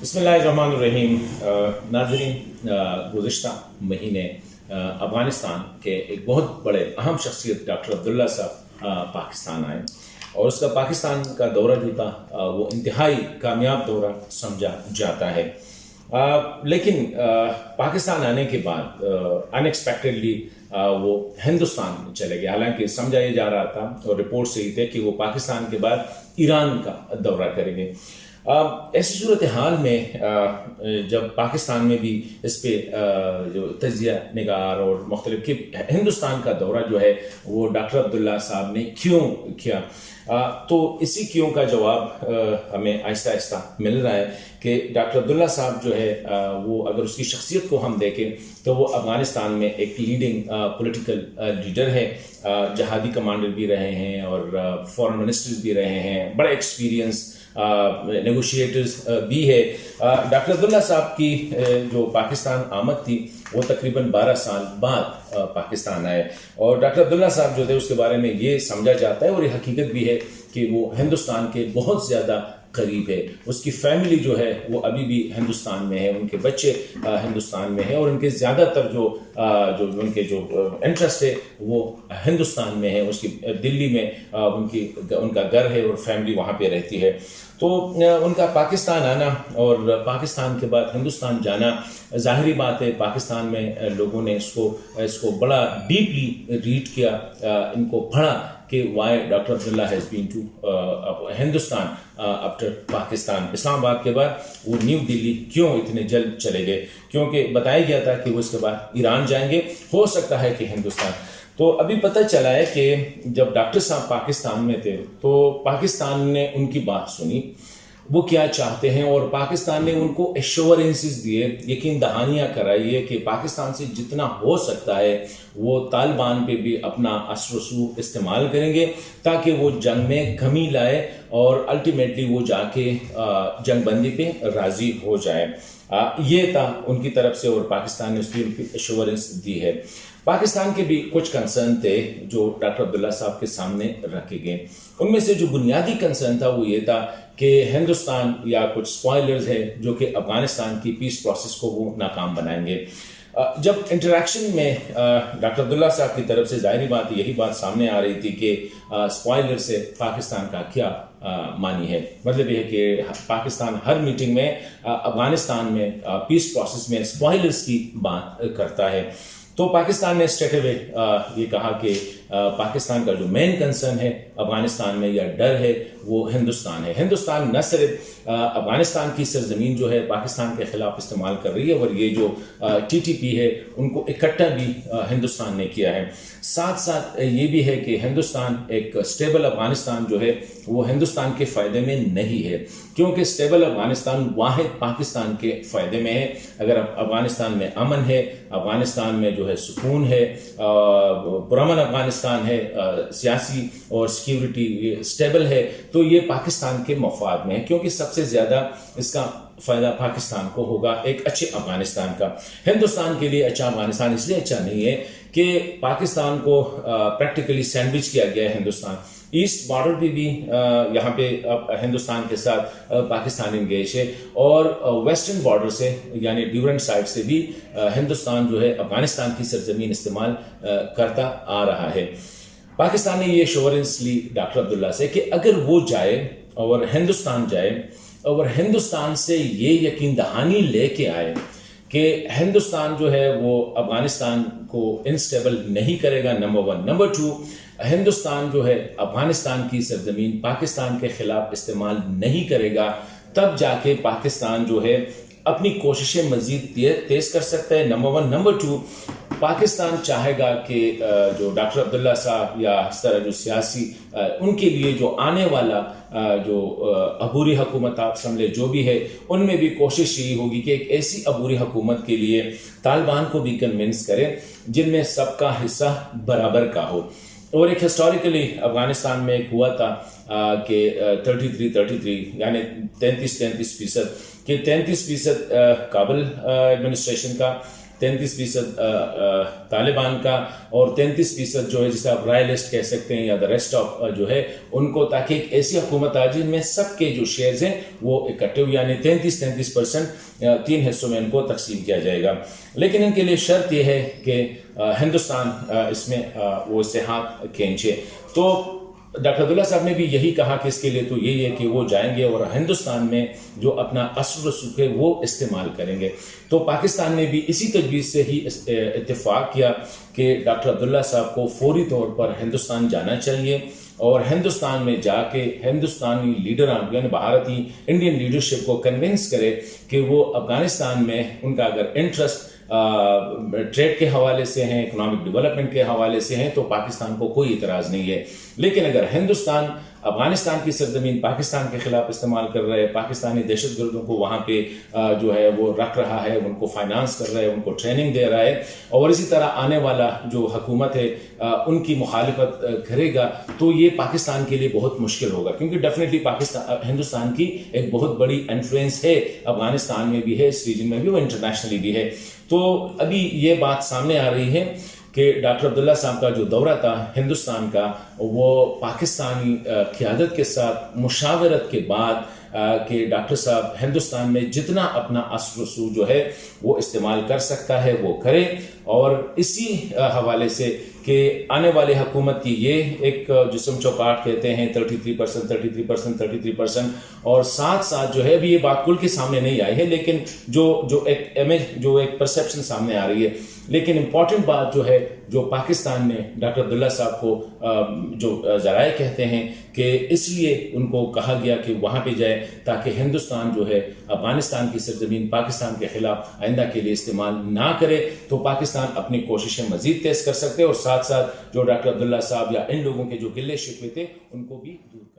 بسم اللہ الرحمن الرحیم. ناظرین، گزشتہ مہینے افغانستان کے ایک بہت بڑے اہم شخصیت ڈاکٹر عبداللہ صاحب پاکستان آئے اور اس کا پاکستان کا دورہ جو تھا وہ انتہائی کامیاب دورہ سمجھا جاتا ہے. لیکن پاکستان آنے کے بعد ان ایکسپیکٹڈلی وہ ہندوستان چلے گئے. حالانکہ سمجھا یہ جا رہا تھا اور رپورٹ سے یہ تھے کہ وہ پاکستان کے بعد ایران کا دورہ کریں گے. ایسی صورتحال میں جب پاکستان میں بھی اس پہ جو تجزیہ نگار اور مختلف کہ ہندوستان کا دورہ جو ہے وہ ڈاکٹر عبداللہ صاحب نے کیوں کیا، تو اسی کیوں کا جواب ہمیں آہستہ آہستہ مل رہا ہے کہ ڈاکٹر عبداللہ صاحب جو ہے وہ اگر اس کی شخصیت کو ہم دیکھیں تو وہ افغانستان میں ایک لیڈنگ پولیٹیکل لیڈر ہے. جہادی کمانڈر بھی رہے ہیں اور فورن منسٹرز بھی رہے ہیں، بڑے ایکسپیرینس نیگوشیٹرز بھی ہے. ڈاکٹر عبداللہ صاحب کی جو پاکستان آمد تھی وہ تقریباً 12 سال بعد پاکستان آئے، اور ڈاکٹر عبداللہ صاحب جو تھے اس کے بارے میں یہ سمجھا جاتا ہے اور یہ حقیقت بھی ہے کہ وہ ہندوستان کے بہت زیادہ قریب ہے. اس کی فیملی جو ہے وہ ابھی بھی ہندوستان میں ہے، ان کے بچے ہندوستان میں ہیں اور ان کے زیادہ تر جو ان کے جو انٹرسٹ ہے وہ ہندوستان میں ہے. اس کی دلی میں ان کا گھر ہے اور فیملی وہاں پہ رہتی ہے. تو ان کا پاکستان آنا اور پاکستان کے بعد ہندوستان جانا، ظاہری بات ہے پاکستان میں لوگوں نے اس کو بڑا ڈیپلی ریڈ کیا، ان کو پڑھا کہ why doctor Abdullah has been to Hindustan after Pakistan. Islamabad کے بعد وہ نیو دلی کیوں اتنے جلد چلے گئے، کیونکہ بتایا گیا تھا کہ وہ اس کے بعد ایران جائیں گے، ہو سکتا ہے کہ ہندوستان. تو ابھی پتہ چلا ہے کہ جب ڈاکٹر صاحب پاکستان میں تھے تو پاکستان نے ان کی بات سنی، وہ کیا چاہتے ہیں، اور پاکستان نے ان کو ایشورنسز دیے، یقین دہانیاں کرائیے کہ پاکستان سے جتنا ہو سکتا ہے وہ طالبان پہ بھی اپنا اثر و رسوخ استعمال کریں گے تاکہ وہ جنگ میں کمی لائے اور الٹیمیٹلی وہ جا کے جنگ بندی پہ راضی ہو جائے. یہ تھا ان کی طرف سے اور پاکستان نے اس کی ایشورنس دی ہے. پاکستان کے بھی کچھ کنسرن تھے جو ڈاکٹر عبداللہ صاحب کے سامنے رکھے گئے. ان میں سے جو بنیادی کنسرن تھا وہ یہ تھا کہ ہندوستان یا کچھ سپوائلرز ہیں جو کہ افغانستان کی پیس پروسیس کو وہ ناکام بنائیں گے. جب انٹریکشن میں ڈاکٹر عبداللہ صاحب کی طرف سے ظاہری بات یہی بات سامنے آ رہی تھی کہ سپوائلر سے پاکستان کا کیا معنی ہے. مطلب یہ ہے کہ پاکستان ہر میٹنگ میں افغانستان میں پیس پروسیس میں سپوائلرز کی بات کرتا ہے. تو پاکستان نے اسٹریٹ اوے یہ کہا کہ پاکستان کا جو مین کنسرن ہے افغانستان میں یا ڈر ہے وہ ہندوستان ہے. ہندوستان نہ صرف افغانستان کی سرزمین جو ہے پاکستان کے خلاف استعمال کر رہی ہے اور یہ جو ٹی ٹی پی ہے ان کو اکٹھا بھی ہندوستان نے کیا ہے. ساتھ ساتھ یہ بھی ہے کہ ہندوستان ایک اسٹیبل افغانستان جو ہے وہ ہندوستان کے فائدے میں نہیں ہے، کیونکہ اسٹیبل افغانستان واحد پاکستان کے فائدے میں ہے. اگر افغانستان میں امن ہے، افغانستان میں جو ہے سکون ہے، پرامن افغانستان ہے، سیاسی اور سیکیورٹی اسٹیبل ہے، تو یہ پاکستان کے مفاد میں ہے، کیونکہ سب سے زیادہ اس کا فائدہ پاکستان کو ہوگا ایک اچھے افغانستان کا. ہندوستان کے لیے اچھا افغانستان اس لیے اچھا نہیں ہے کہ پاکستان کو پریکٹیکلی سینڈوچ کیا گیا ہے. ہندوستان ایسٹ بارڈر پہ بھی یہاں پہ ہندوستان کے ساتھ پاکستان انگیج ہے، اور ویسٹرن بارڈر سے یعنی ڈیورنٹ سائڈ سے بھی ہندوستان جو ہے افغانستان کی سرزمین استعمال کرتا آ رہا ہے. پاکستان نے یہ ایشورنس لی ڈاکٹر عبداللہ سے کہ اگر وہ جائے اور ہندوستان جائے اور ہندوستان سے یہ یقین دہانی لے کے آئے کہ ہندوستان جو ہے وہ افغانستان کو انسٹیبل نہیں کرے گا، نمبر 1. نمبر 2، ہندوستان جو ہے افغانستان کی سرزمین پاکستان کے خلاف استعمال نہیں کرے گا، تب جا کے پاکستان جو ہے اپنی کوششیں مزید تیز کر سکتا ہے، نمبر 1. نمبر 2، پاکستان چاہے گا کہ جو ڈاکٹر عبداللہ صاحب یا اس طرح جو سیاسی ان کے لیے جو آنے والا جو عبوری حکومت آپ سمجھے جو بھی ہے، ان میں بھی کوشش یہی ہوگی کہ ایک ایسی عبوری حکومت کے لیے طالبان کو بھی کنونس کرے جن میں سب کا حصہ برابر کا ہو. اور ایک ہسٹوریکلی افغانستان میں ایک ہوا تھا کہ 33 یعنی 33% کہ 33% کابل ایڈمنسٹریشن کا 33% طالبان کا اور 33% جو ہے جسے آپ رائلسٹ کہہ سکتے ہیں یا دا ریسٹ آف جو ہے ان کو، تاکہ ایک ایسی حکومت آ جن میں سب کے جو شیئرز ہیں وہ اکٹھے ہو، یعنی 33% 3 حصوں میں ان کو تقسیم کیا جائے گا. لیکن ان کے لیے شرط یہ ہے کہ ہندوستان اس میں وہ اس سے ہاتھ کھینچے. تو ڈاکٹر عبداللہ صاحب نے بھی یہی کہا کہ اس کے لیے تو یہی ہے کہ وہ جائیں گے اور ہندوستان میں جو اپنا اثر و رسوخ ہے وہ استعمال کریں گے. تو پاکستان نے بھی اسی تجویز سے ہی اتفاق کیا کہ ڈاکٹر عبداللہ صاحب کو فوری طور پر ہندوستان جانا چاہیے اور ہندوستان میں جا کے ہندوستانی لیڈران یعنی بھارتی انڈین لیڈرشپ کو کنونس کرے کہ وہ افغانستان میں ان کا اگر انٹرسٹ ٹریڈ کے حوالے سے ہیں، اکنامک ڈیولپمنٹ کے حوالے سے ہیں، تو پاکستان کو کوئی اعتراض نہیں ہے. لیکن اگر ہندوستان افغانستان کی سرزمین پاکستان کے خلاف استعمال کر رہا ہے، پاکستانی دہشت گردوں کو وہاں پہ جو ہے وہ رکھ رہا ہے، ان کو فائنانس کر رہا ہے، ان کو ٹریننگ دے رہا ہے، اور اسی طرح آنے والا جو حکومت ہے ان کی مخالفت کرے گا، تو یہ پاکستان کے لیے بہت مشکل ہوگا. کیونکہ ڈیفینیٹلی ہندوستان کی ایک بہت بڑی انفلوئنس ہے افغانستان میں بھی ہے، اس ریجن میں بھی، وہ انٹرنیشنلی بھی ہے. تو ابھی یہ بات سامنے آ رہی ہے کہ ڈاکٹر عبداللہ صاحب کا جو دورہ تھا ہندوستان کا، وہ پاکستانی قیادت کے ساتھ مشاورت کے بعد کہ ڈاکٹر صاحب ہندوستان میں جتنا اپنا اثر و رسوخ جو ہے وہ استعمال کر سکتا ہے وہ کرے، اور اسی حوالے سے کہ آنے والے حکومت کی یہ ایک جسم چوکاٹ کہتے ہیں 33%، اور ساتھ ساتھ جو ہے ابھی یہ بات کل کے سامنے نہیں آئی ہے، لیکن جو ایک امیج جو ایک پرسیپشن سامنے آ رہی ہے. لیکن امپورٹنٹ بات جو ہے جو پاکستان میں ڈاکٹر عبداللہ صاحب کو جو ذرائع کہتے ہیں کہ اس لیے ان کو کہا گیا کہ وہاں پہ جائے تاکہ ہندوستان جو ہے افغانستان کی سرزمین پاکستان کے خلاف آئندہ کے لیے استعمال نہ کرے، تو پاکستان اپنی کوششیں مزید تیز کر سکتے اور ساتھ ساتھ جو ڈاکٹر عبداللہ صاحب یا ان لوگوں کے جو گلے شکوے تھے ان کو بھی دور کر